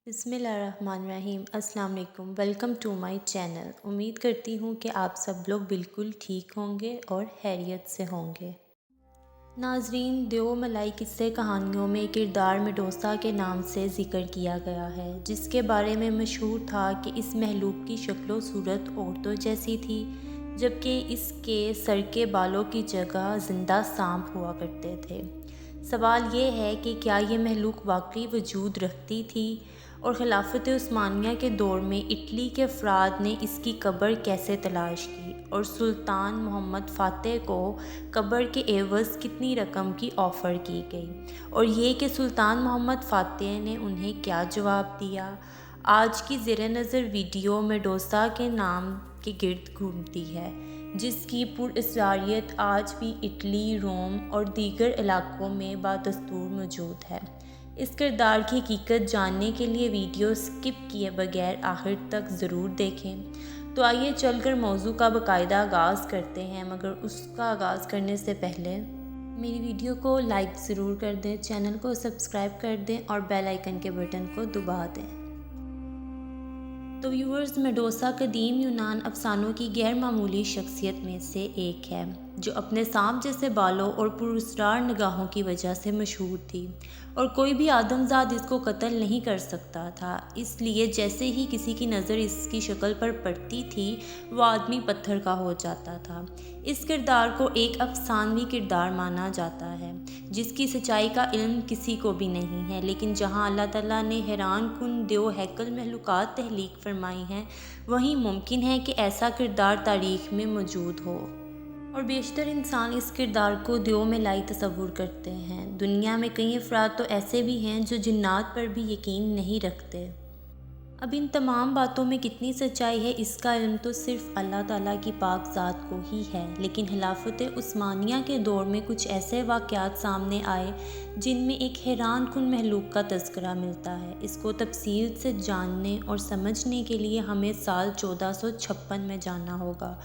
बिस्मिल्लाहिर्रहमानिर्रहीम। अस्सलाम वालेकुम। Welcome to my channel. उम्मीद करती हूँ कि आप सब लोग बिल्कुल ठीक होंगे और खैरियत से होंगे। नाज़रीन, देओ मलाई किस्से कहानियों में किरदार मेडोसा के नाम से ज़िक्र किया गया है, जिसके बारे में मशहूर था कि इस महलूक की शक्ल व सूरत औरतों जैसी थी, जबकि इसके सर के बालों की जगह ज़िंदा सांप हुआ करते थे। सवाल ये है कि क्या ये महलूक वाकई वजूद रखती थी और खिलाफत उस्मानिया के दौर में इटली के अफराद ने इसकी कब्र कैसे तलाश की और सुल्तान मोहम्मद फ़ातेह को कब्र के एवज़ कितनी रकम की ऑफ़र की गई, और ये कि सुल्तान मोहम्मद फ़ातेह ने उन्हें क्या जवाब दिया। आज की ज़ेर नज़र वीडियो मेडोसा के नाम के गिर्द घूमती है, जिसकी पुरअसरारियत आज भी इटली, रोम और दीगर इलाकों में बादस्तूर मौजूद है। इस किरदार की हकीकत जानने के लिए वीडियो स्किप किए बगैर आखिर तक ज़रूर देखें। तो आइए चलकर मौजू का बाकायदा आगाज़ करते हैं, मगर उसका आगाज़ करने से पहले मेरी वीडियो को लाइक ज़रूर कर दें, चैनल को सब्सक्राइब कर दें और बेल आइकन के बटन को दबा दें। तो व्यूअर्स, मेडोसा कदीम यूनान अफसानों की गैर मामूली शख्सियत में से एक है, जो अपने सांप जैसे बालों और पुरस्रार निगाहों की वजह से मशहूर थी, और कोई भी आदमजाद इसको कत्ल नहीं कर सकता था। इसलिए जैसे ही किसी की नज़र इसकी शक्ल पर पड़ती थी, वो आदमी पत्थर का हो जाता था। इस किरदार को एक अफसानवी किरदार माना जाता है, जिसकी सच्चाई का इल्म किसी को भी नहीं है, लेकिन जहाँ अल्लाह ताला ने हैरान कुन देओ हैकल महलूकात तहलीक फरमाई हैं, वहीं मुमकिन है कि ऐसा किरदार तारीख़ में मौजूद हो, और बेशतर इंसान इस किरदार को देओ मलाई तसव्वुर करते हैं। दुनिया में कई अफराद तो ऐसे भी हैं जो जिन्नात पर भी यकीन नहीं रखते। अब इन तमाम बातों में कितनी सच्चाई है, इसका इल्म तो सिर्फ अल्लाह ताला की पाक ज़ात को ही है, लेकिन खिलाफत उस्मानिया के दौर में कुछ ऐसे वाक़यात सामने आए जिनमें एक हैरान कुन महलूक का तज़किरा मिलता है। इसको तफसील से जानने और समझने के लिए हमें साल 1456 में जाना होगा।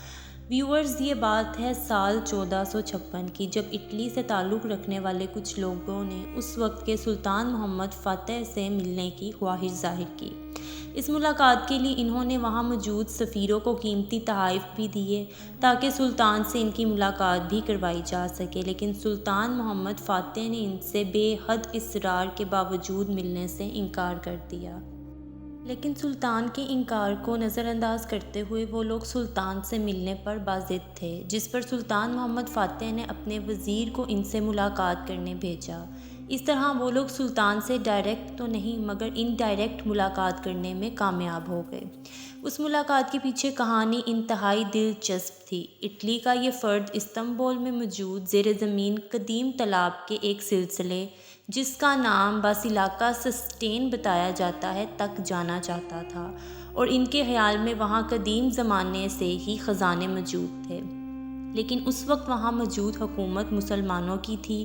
व्यूअर्स, ये बात है साल 1456 की, जब इटली से ताल्लुक़ रखने वाले कुछ लोगों ने उस वक्त के सुल्तान मोहम्मद फ़ातेह से मिलने की ख्वाहिश ज़ाहिर की। इस मुलाकात के लिए इन्होंने वहाँ मौजूद सफ़ीरों को कीमती तोहफ़े भी दिए, ताकि सुल्तान से इनकी मुलाकात भी करवाई जा सके, लेकिन सुल्तान मोहम्मद फ़ातेह ने इनसे बेहद इसरार के बावजूद मिलने से इनकार कर दिया। लेकिन सुल्तान के इनकार को नज़रअंदाज करते हुए वो लोग सुल्तान से मिलने पर बाज़िद थे, जिस पर सुल्तान मोहम्मद फ़ातेह ने अपने वज़ीर को इनसे मुलाकात करने भेजा। इस तरह वो लोग सुल्तान से डायरेक्ट तो नहीं मगर इनडायरेक्ट मुलाकात करने में कामयाब हो गए। उस मुलाकात के पीछे कहानी इंतहाई दिलचस्प थी। इटली का ये फ़र्द इस्तंबुल में मौजूद ज़ेर ज़मीन कदीम तालाब के एक सिलसिले, जिसका नाम बासिलिका सिस्टीन बताया जाता है, तक जाना चाहता था, और इनके ख्याल में वहाँ कदीम ज़माने से ही ख़जाने मौजूद थे। लेकिन उस वक्त वहाँ मौजूद हुकूमत मुसलमानों की थी,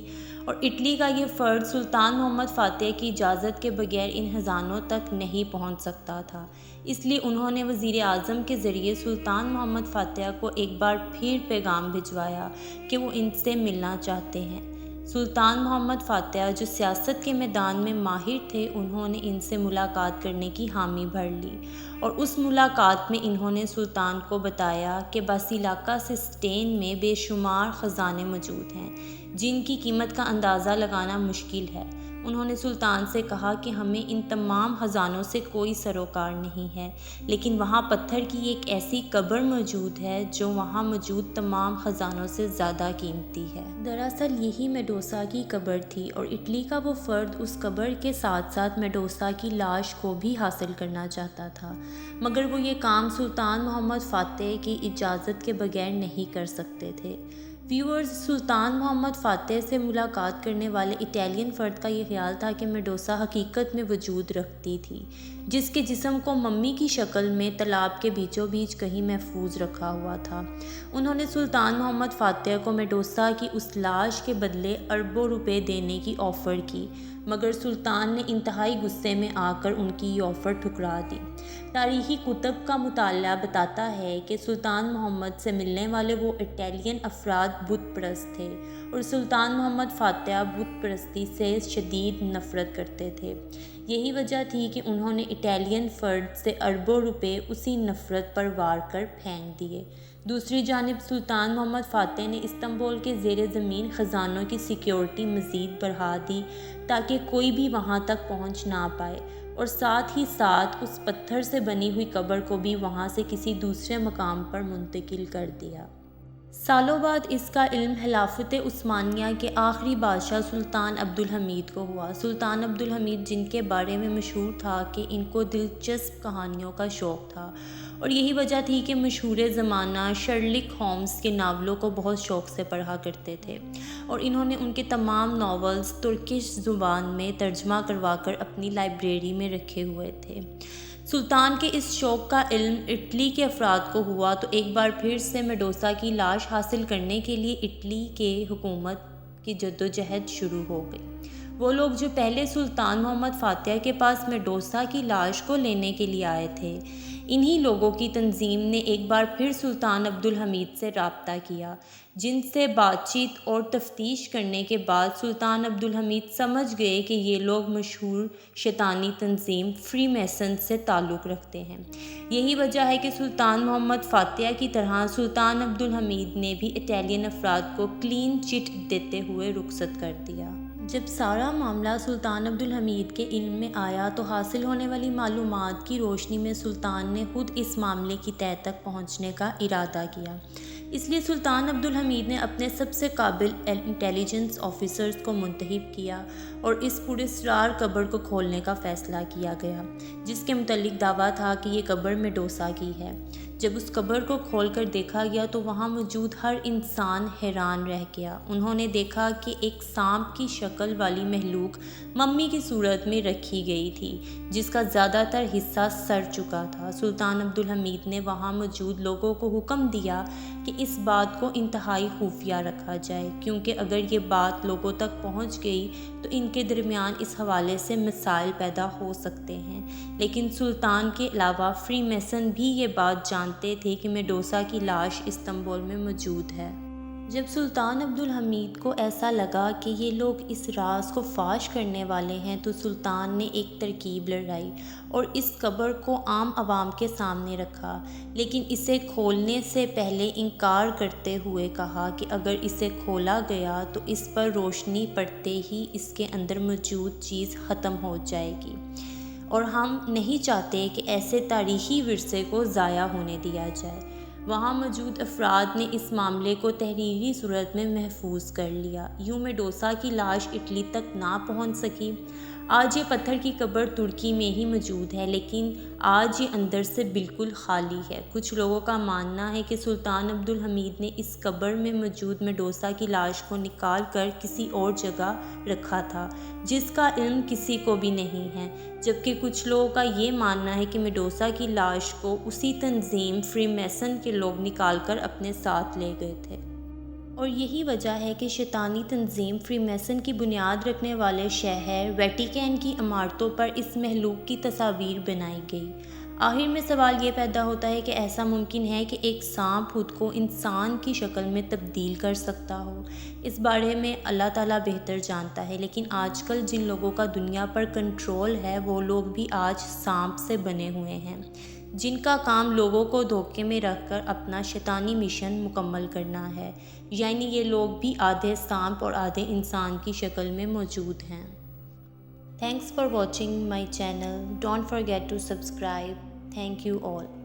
और इटली का ये फ़र्द सुल्तान मोहम्मद फ़ातेह की इजाज़त के बगैर इन खजानों तक नहीं पहुँच सकता था। इसलिए उन्होंने वज़ीर आज़म के ज़रिए सुल्तान मोहम्मद फ़ातेह को एक बार फिर पैगाम भिजवाया कि वो इनसे मिलना चाहते हैं। सुल्तान मोहम्मद फ़ातेह, जो सियासत के मैदान में माहिर थे, उन्होंने इनसे मुलाकात करने की हामी भर ली, और उस मुलाकात में इन्होंने सुल्तान को बताया कि बासिलिका सिस्टीन में बेशुमार ख़जाने मौजूद हैं, जिनकी कीमत का अंदाज़ा लगाना मुश्किल है। उन्होंने सुल्तान से कहा कि हमें इन तमाम ख़जानों से कोई सरोकार नहीं है, लेकिन वहाँ पत्थर की एक ऐसी कब्र मौजूद है जो वहाँ मौजूद तमाम ख़जानों से ज़्यादा कीमती है। दरअसल यही मेडोसा की कब्र थी, और इटली का वो फ़र्द उस कब्र के साथ साथ मेडोसा की लाश को भी हासिल करना चाहता था, मगर वो ये काम सुल्तान मोहम्मद फ़ातेह की इजाज़त के बगैर नहीं कर सकते थे। व्यूअर्स, सुल्तान मोहम्मद फ़ातेह से मुलाकात करने वाले इटालियन फ़र्द का ये ख्याल था कि मेडोसा हकीकत में वजूद रखती थी, जिसके जिस्म को मम्मी की शक्ल में तालाब के बीचों बीच कहीं महफूज रखा हुआ था। उन्होंने सुल्तान मोहम्मद फ़ातेह को मेडोसा की उस लाश के बदले अरबों रुपए देने की ऑफ़र की, मगर सुल्तान ने इंतहाई गुस्से में आकर उनकी ये ऑफ़र ठुकरा दी। तारीख़ी कुतब का मुताला बताता है कि सुल्तान मोहम्मद से मिलने वाले वो इटालियन अफराद बुत परस्त थे, और सुल्तान मोहम्मद फ़ातेह बुत परस्ती से शदीद नफ़रत करते थे। یہی وجہ تھی کہ انہوں نے اٹالین فرد سے اربوں روپے اسی نفرت پر وار کر پھینک دیے۔ دوسری جانب سلطان محمد فاتح نے استنبول کے زیر زمین خزانوں کی سیکیورٹی مزید بڑھا دی تاکہ کوئی بھی وہاں تک پہنچ نہ پائے، اور ساتھ ہی ساتھ اس پتھر سے بنی ہوئی قبر کو بھی وہاں سے کسی دوسرے مقام پر منتقل کر دیا۔ سالوں بعد اس کا علم خلافت عثمانیہ کے آخری بادشاہ سلطان عبدالحمید کو ہوا۔ سلطان عبدالحمید، جن کے بارے میں مشہور تھا کہ ان کو دلچسپ کہانیوں کا شوق تھا، اور یہی وجہ تھی کہ مشہور زمانہ شرلک ہومز کے ناولوں کو بہت شوق سے پڑھا کرتے تھے، اور انہوں نے ان کے تمام ناولز ترکش زبان میں ترجمہ کروا کر اپنی لائبریری میں رکھے ہوئے تھے۔ سلطان کے اس شوق کا علم اٹلی کے افراد کو ہوا تو ایک بار پھر سے میڈوسا کی لاش حاصل کرنے کے لیے اٹلی کے حکومت کی جدوجہد شروع ہو گئی۔ وہ لوگ جو پہلے سلطان محمد فاتح کے پاس میڈوسا کی لاش کو لینے کے لیے آئے تھے، انہی لوگوں کی تنظیم نے ایک بار پھر سلطان عبدالحمید سے رابطہ کیا، جن سے بات چیت اور تفتیش کرنے کے بعد سلطان عبدالحمید سمجھ گئے کہ یہ لوگ مشہور شیطانی تنظیم فری میسن سے تعلق رکھتے ہیں۔ یہی وجہ ہے کہ سلطان محمد فاتح کی طرح سلطان عبدالحمید نے بھی اٹالین افراد کو کلین چٹ دیتے ہوئے رخصت کر دیا۔ جب سارا معاملہ سلطان عبدالحمید کے علم میں آیا تو حاصل ہونے والی معلومات کی روشنی میں سلطان نے خود اس معاملے کی تہہ تک پہنچنے کا ارادہ کیا۔ اس لیے سلطان عبدالحمید نے اپنے سب سے قابل انٹیلیجنس آفیسرز کو منتخب کیا اور اس پراسرار قبر کو کھولنے کا فیصلہ کیا گیا، جس کے متعلق دعویٰ تھا کہ یہ قبر میڈوسا کی ہے۔ جب اس قبر کو کھول کر دیکھا گیا تو وہاں موجود ہر انسان حیران رہ گیا۔ انہوں نے دیکھا کہ ایک سانپ کی شکل والی مخلوق ممی کی صورت میں رکھی گئی تھی، جس کا زیادہ تر حصہ سڑ چکا تھا۔ سلطان عبدالحمید نے وہاں موجود لوگوں کو حکم دیا کہ اس بات کو انتہائی خفیہ رکھا جائے، کیونکہ اگر یہ بات لوگوں تک پہنچ گئی تو ان کے درمیان اس حوالے سے مسائل پیدا ہو سکتے ہیں۔ لیکن سلطان کے علاوہ فری میسن بھی یہ بات جانتے تھے کہ میڈوسا کی لاش استنبول میں موجود ہے۔ جب سلطان عبدالحمید کو ایسا لگا کہ یہ لوگ اس راز کو فاش کرنے والے ہیں تو سلطان نے ایک ترکیب لڑائی اور اس قبر کو عام عوام کے سامنے رکھا، لیکن اسے کھولنے سے پہلے انکار کرتے ہوئے کہا کہ اگر اسے کھولا گیا تو اس پر روشنی پڑتے ہی اس کے اندر موجود چیز ختم ہو جائے گی، اور ہم نہیں چاہتے کہ ایسے تاریخی ورثے کو ضائع ہونے دیا جائے۔ وہاں موجود افراد نے اس معاملے کو تحریری صورت میں محفوظ کر لیا۔ یوں میڈوسا کی لاش اٹلی تک نہ پہنچ سکی۔ آج یہ پتھر کی قبر ترکی میں ہی موجود ہے، لیکن آج یہ اندر سے بالکل خالی ہے۔ کچھ لوگوں کا ماننا ہے کہ سلطان عبدالحمید نے اس قبر میں موجود میڈوسا کی لاش کو نکال کر کسی اور جگہ رکھا تھا، جس کا علم کسی کو بھی نہیں ہے، جبکہ کچھ لوگوں کا یہ ماننا ہے کہ میڈوسا کی لاش کو اسی تنظیم فری میسن کے لوگ نکال کر اپنے ساتھ لے گئے تھے۔ اور یہی وجہ ہے کہ شیطانی تنظیم فری میسن کی بنیاد رکھنے والے شہر ویٹیکن کی عمارتوں پر اس مخلوق کی تصاویر بنائی گئی۔ آخر میں سوال یہ پیدا ہوتا ہے کہ ایسا ممکن ہے کہ ایک سانپ خود کو انسان کی شکل میں تبدیل کر سکتا ہو؟ اس بارے میں اللہ تعالیٰ بہتر جانتا ہے، لیکن آج کل جن لوگوں کا دنیا پر کنٹرول ہے وہ لوگ بھی آج سانپ سے بنے ہوئے ہیں، جن کا کام لوگوں کو دھوکے میں رکھ کر اپنا شیطانی مشن مکمل کرنا ہے۔ یعنی یہ لوگ بھی آدھے سانپ اور آدھے انسان کی شکل میں موجود ہیں۔ Thanks for watching my channel. Don't forget to subscribe. Thank you all.